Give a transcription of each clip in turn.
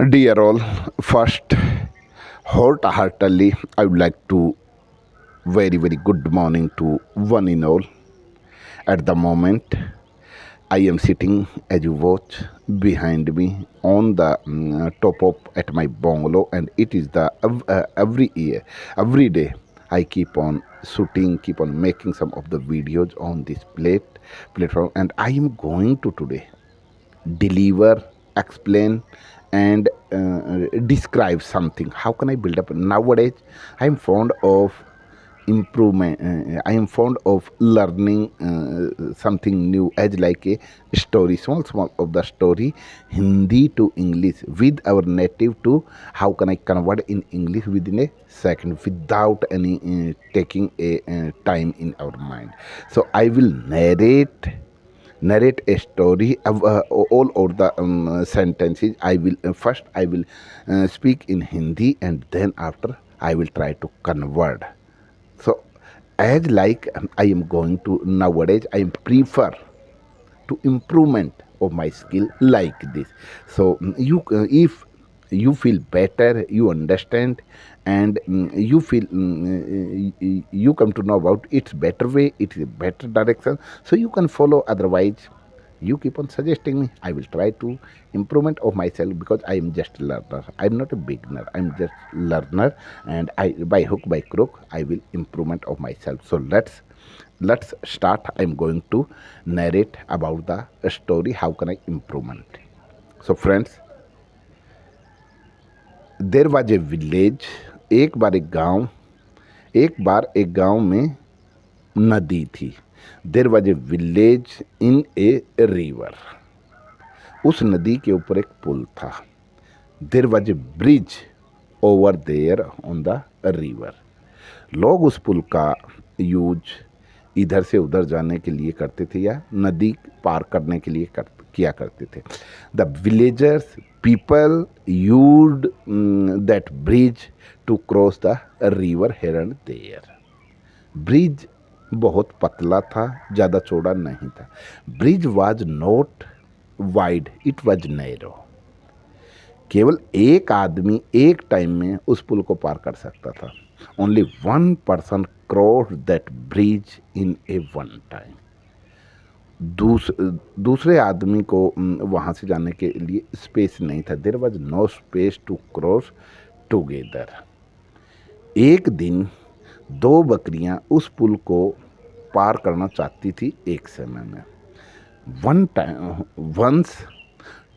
Dear all, first, wholeheartedly, I would like to very good morning to one and all. At the moment, I am sitting as you watch behind me on the top of at my bungalow, and it is the every year, every day. I keep on shooting, keep on making some of the videos on this platform, and I am going to today deliver, explain, and describe something. How can I build up? Nowadays, I am fond of improvement. I am fond of learning something new, as like a story, small of the story, Hindi to English with our native to how can I convert in English within a second without any taking a time in our mind. So I will narrate a story of, all over the sentences. I will speak in Hindi, and then after I will try to convert. So as like I am going to nowadays, I prefer to improvement of my skill like this. So if you feel better, you understand, and you feel you come to know about it's better way, it's a better direction, so you can follow. Otherwise, you keep on suggesting me, I will try to improvement of myself, because I am just learner, I'm not a beginner, I'm just learner, and I by hook by crook I will improvement of myself. So let's start. I'm going to narrate about the story, how can I improvement. So friends, there was a village, एक बार एक गांव में नदी थी. There was a village in a river. उस नदी के ऊपर एक पुल था. There was a bridge over there on the river. लोग उस पुल का यूज इधर से उधर जाने के लिए करते थे, या नदी पार करने के लिए किया करते थे. The villagers people used that bridge to cross the river here and there. Bridge बहुत पतला था, ज़्यादा चौड़ा नहीं था. Bridge was not wide, it was narrow. केवल एक आदमी एक टाइम में उस पुल को पार कर सकता था. Only one person cross that bridge in A one time. दूसरे आदमी को वहाँ से जाने के लिए स्पेस नहीं था. There was no space to cross together. एक दिन दो बकरियां उस पुल को पार करना चाहती थी एक समय में. Once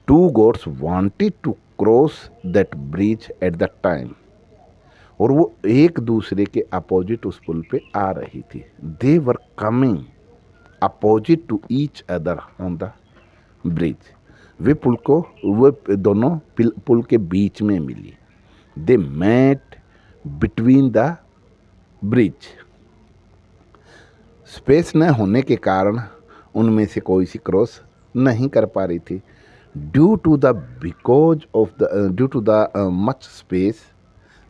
two goats wanted to cross that bridge at the time. और वो एक दूसरे के अपोजिट उस पुल पे आ रही थी. They were coming opposite to each other on the bridge. वो दोनों पुल के बीच में मिली. They met between the bridge. Space न होने के कारण उनमें से कोई सी क्रॉस नहीं कर पा रही थी. Due to the much space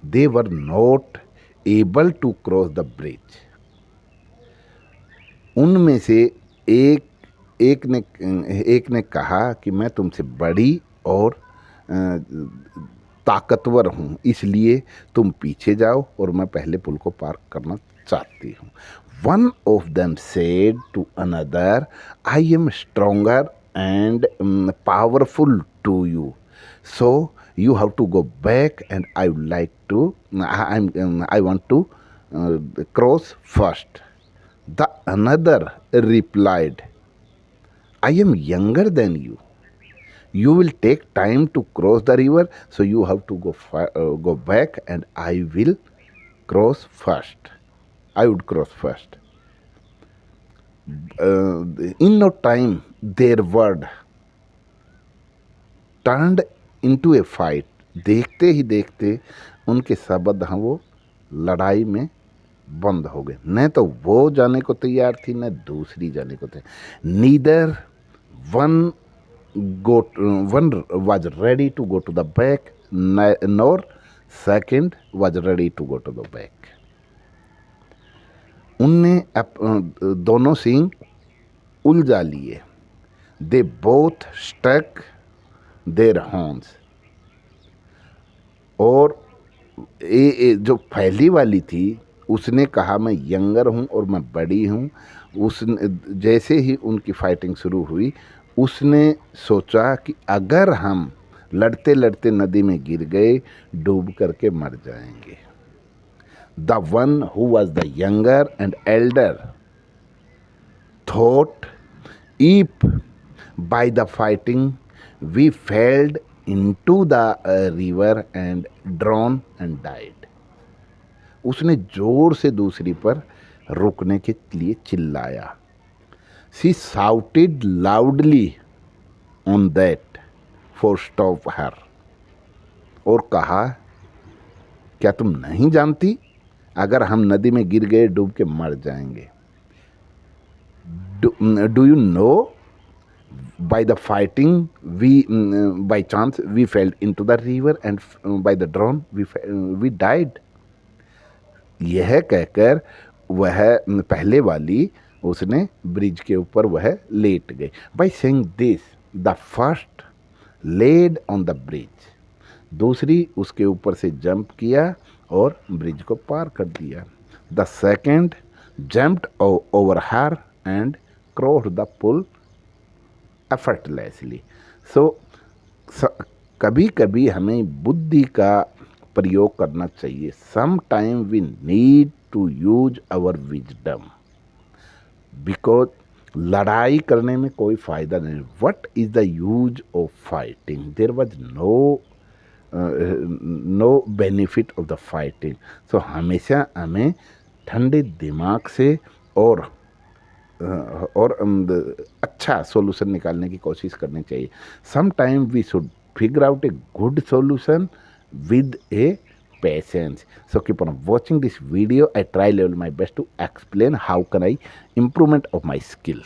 they were not able to cross the bridge. उनमें से एक ने कहा कि मैं तुमसे बड़ी और ताकतवर हूँ, इसलिए तुम पीछे जाओ और मैं पहले पुल को पार करना चाहती हूँ. One of them said to another, I am stronger and powerful to you, so you have to go back, and I would like to I want to cross first. The another replied, I am younger than you. You will take time to cross the river, so you have to go back, and I will cross first. I would cross first. In no time, their word turned into a fight. देखते ही देखते उनके शब्द हाँ वो लड़ाई में बंद हो गए. न तो वो जाने को तैयार थी, न दूसरी जाने को तैयार. Neither one was ready to go to the back, nor second was ready to go to the back. उनने दोनों सिंह उलझा लिए. They both stuck their horns. और जो पहली वाली थी उसने कहा मैं यंगर हूँ और मैं बड़ी हूँ। उसने जैसे ही उनकी फाइटिंग शुरू हुई उसने सोचा कि अगर हम लड़ते लड़ते नदी में गिर गए डूब करके मर जाएंगे। The one who was the younger and Elder thought if by the fighting we fell into the river and drowned and died। उसने जोर से दूसरी पर रुकने के लिए चिल्लाया। She shouted loudly on that for stop her। और कहा क्या तुम नहीं जानती अगर हम नदी में गिर गए डूब के मर जाएंगे। Do you know by the fighting we by chance we fell into the river and by the drown we died। यह कहकर वह पहले वाली उसने ब्रिज के ऊपर वह लेट गई। by saying this the first laid on the bridge। दूसरी उसके ऊपर से जंप किया और ब्रिज को पार कर दिया। the second jumped over her and crossed the pool effortlessly। सो कभी कभी हमें बुद्धि का प्रयोग करना चाहिए। Some time we need to use our wisdom because लड़ाई करने में कोई फ़ायदा नहीं। What is the use of fighting. There was no benefit of the fighting. So हमेशा हमें ठंडे दिमाग से और अच्छा सॉल्यूशन निकालने की कोशिश करनी चाहिए। Some time we should figure out a good solution with a patience। So keep on watching this video. I try level my best to explain how can I improvement of my skill।